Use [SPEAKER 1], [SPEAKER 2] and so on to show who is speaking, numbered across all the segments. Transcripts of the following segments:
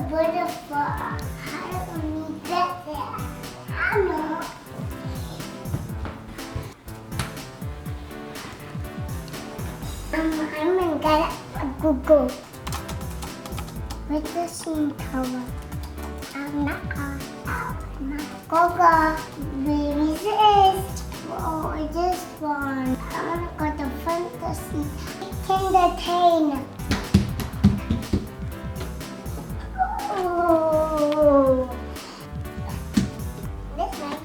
[SPEAKER 1] beautiful. How do we get there? I know. I'm gonna get a Google with the scene cover. I'm not Google. Baby this. Oh, I just want. I'm gonna go to fantasy. Entertain. Oh. This way.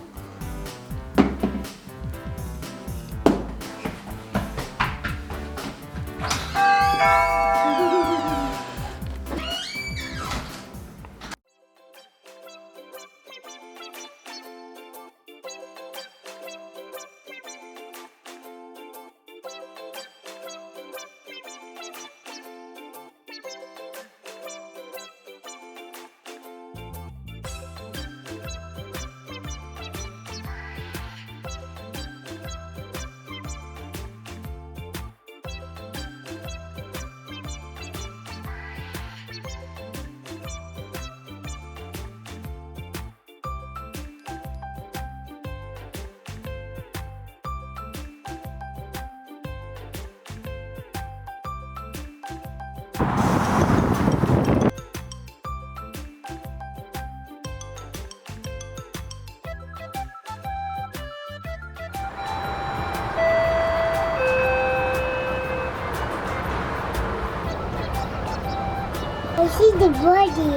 [SPEAKER 1] I see the body.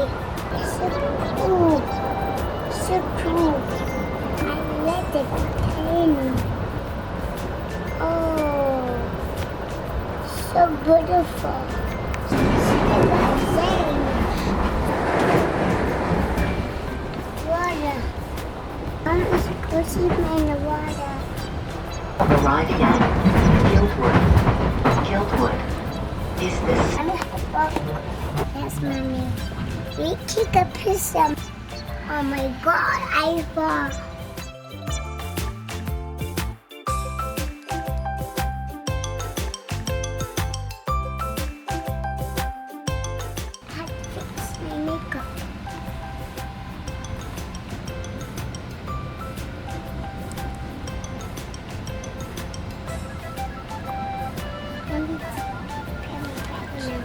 [SPEAKER 1] It's so cool. So cool. I let it tiny. Oh, so beautiful. See what I'm saying? Water. I'm squishing in the water.
[SPEAKER 2] Arriving at Guildwood. Is this?
[SPEAKER 1] Yes, Mommy. We take a piece of. Oh my God, I fall. I had to fix my makeup. Let me prepare my bag now.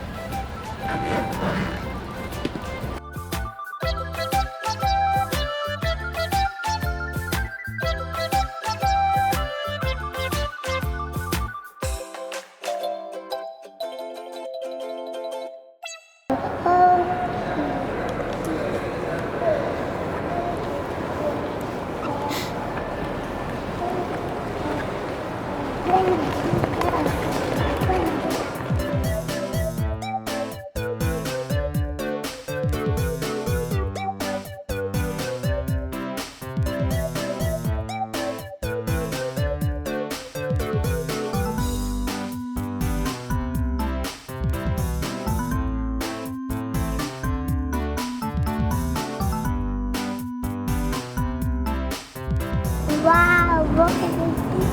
[SPEAKER 1] Wow, look at this.